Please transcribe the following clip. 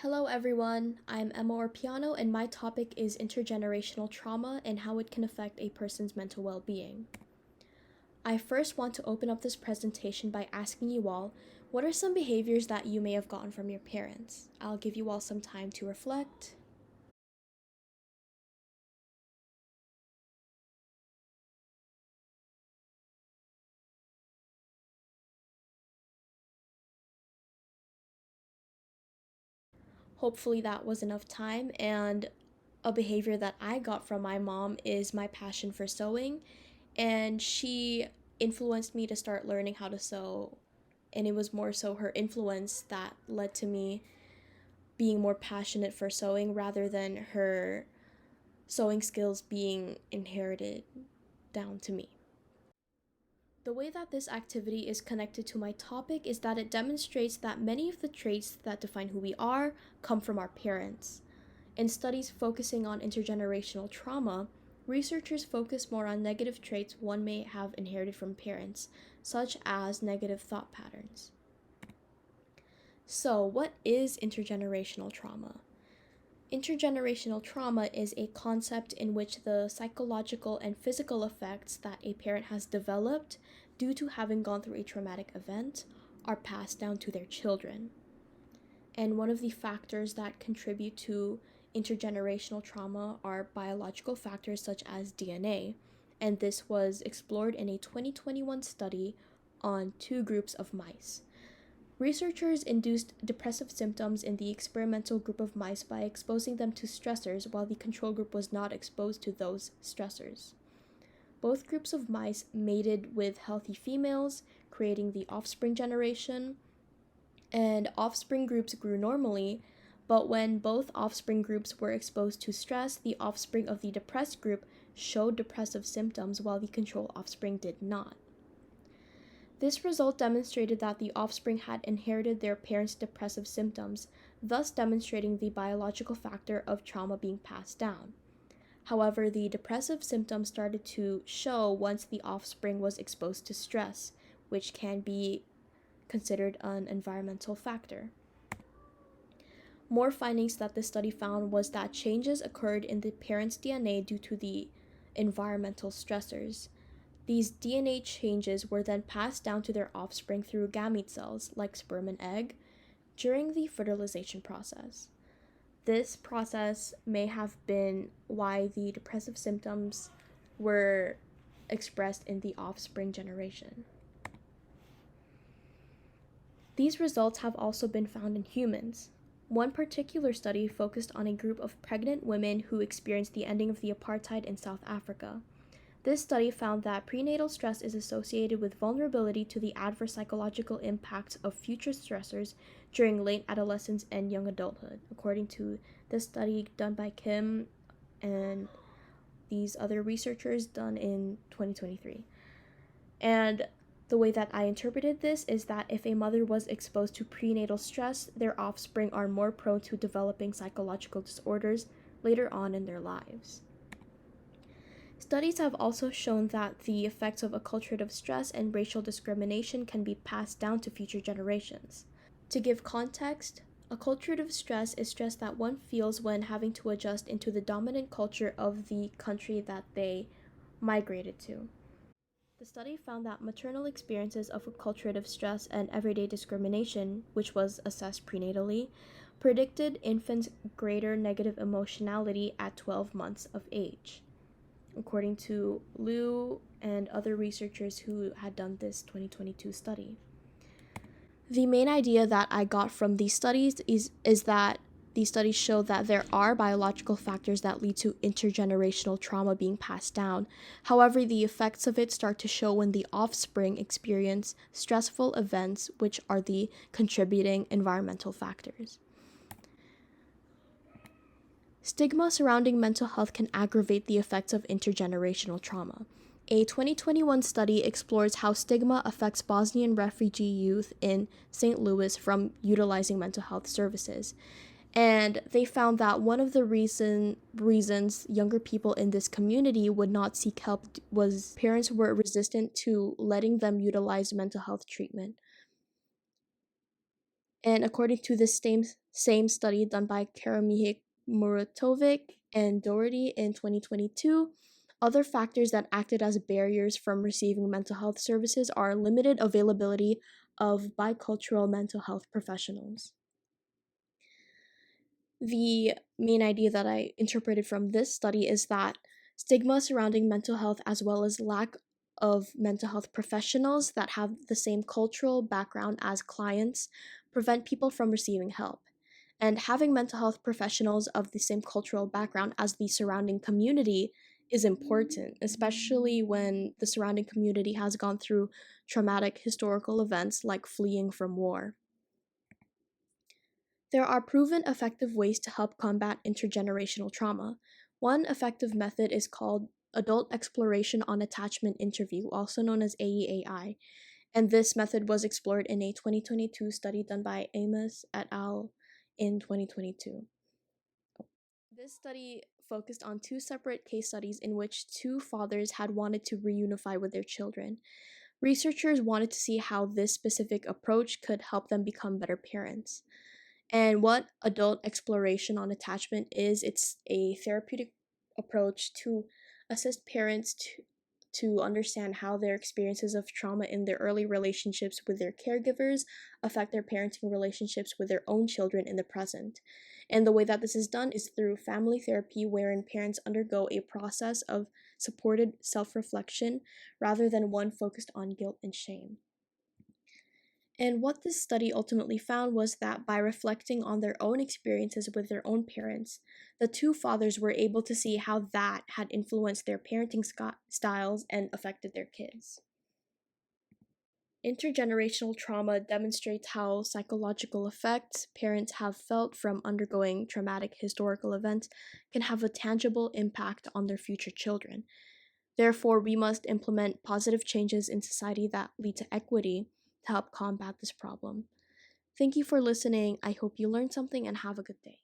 Hello, everyone. I'm Emma Orpiano, and my topic is intergenerational trauma and how it can affect a person's mental well being. I first want to open up this presentation by asking you all what are some behaviors that you may have gotten from your parents? I'll give you all some time to reflect. Hopefully, that was enough time. And a behavior that I got from my mom is my passion for sewing, and she influenced me to start learning how to sew. And it was more so her influence that led to me being more passionate for sewing rather than her sewing skills being inherited down to me. The way that this activity is connected to my topic is that it demonstrates that many of the traits that define who we are come from our parents. In studies focusing on intergenerational trauma, researchers focus more on negative traits one may have inherited from parents, such as negative thought patterns. So, what is intergenerational trauma? Intergenerational trauma is a concept in which the psychological and physical effects that a parent has developed due to having gone through a traumatic event are passed down to their children. And one of the factors that contribute to intergenerational trauma are biological factors such as DNA, and this was explored in a 2021 study on two groups of mice. Researchers induced depressive symptoms in the experimental group of mice by exposing them to stressors while the control group was not exposed to those stressors. Both groups of mice mated with healthy females, creating the offspring generation, and offspring groups grew normally, but when both offspring groups were exposed to stress, the offspring of the depressed group showed depressive symptoms while the control offspring did not. This result demonstrated that the offspring had inherited their parents' depressive symptoms, thus demonstrating the biological factor of trauma being passed down. However, the depressive symptoms started to show once the offspring was exposed to stress, which can be considered an environmental factor. More findings that this study found was that changes occurred in the parents' DNA due to the environmental stressors. These DNA changes were then passed down to their offspring through gamete cells, like sperm and egg, during the fertilization process. This process may have been why the depressive symptoms were expressed in the offspring generation. These results have also been found in humans. One particular study focused on a group of pregnant women who experienced the ending of the apartheid in South Africa. This study found that prenatal stress is associated with vulnerability to the adverse psychological impacts of future stressors during late adolescence and young adulthood, according to this study done by Kim and these other researchers done in 2023. And the way that I interpreted this is that if a mother was exposed to prenatal stress, their offspring are more prone to developing psychological disorders later on in their lives. Studies have also shown that the effects of acculturative stress and racial discrimination can be passed down to future generations. To give context, acculturative stress is stress that one feels when having to adjust into the dominant culture of the country that they migrated to. The study found that maternal experiences of acculturative stress and everyday discrimination, which was assessed prenatally, predicted infants' greater negative emotionality at 12 months of age, according to Liu and other researchers who had done this 2022 study. The main idea that I got from these studies is that these studies show that there are biological factors that lead to intergenerational trauma being passed down. However, the effects of it start to show when the offspring experience stressful events, which are the contributing environmental factors. Stigma surrounding mental health can aggravate the effects of intergenerational trauma. A 2021 study explores how stigma affects Bosnian refugee youth in St. Louis from utilizing mental health services. And they found that one of the reasons younger people in this community would not seek help was parents were resistant to letting them utilize mental health treatment. And according to this Same study done by Karamihik Muratovic and Doherty in 2022. Other factors that acted as barriers from receiving mental health services are limited availability of bicultural mental health professionals. The main idea that I interpreted from this study is that stigma surrounding mental health, as well as lack of mental health professionals that have the same cultural background as clients, prevent people from receiving help. And having mental health professionals of the same cultural background as the surrounding community is important, especially when the surrounding community has gone through traumatic historical events like fleeing from war. There are proven effective ways to help combat intergenerational trauma. One effective method is called Adult Exploration on Attachment Interview, also known as AEAI, and this method was explored in a 2022 study done by Amos et al. In 2022. This study focused on two separate case studies in which two fathers had wanted to reunify with their children. Researchers wanted to see how this specific approach could help them become better parents. And what adult exploration on attachment is, it's a therapeutic approach to assist parents to understand how their experiences of trauma in their early relationships with their caregivers affect their parenting relationships with their own children in the present. And the way that this is done is through family therapy, wherein parents undergo a process of supported self reflection rather than one focused on guilt and shame. And what this study ultimately found was that by reflecting on their own experiences with their own parents, the two fathers were able to see how that had influenced their parenting styles and affected their kids. Intergenerational trauma demonstrates how psychological effects parents have felt from undergoing traumatic historical events can have a tangible impact on their future children. Therefore, we must implement positive changes in society that lead to equity to help combat this problem. Thank you for listening. I hope you learned something and have a good day.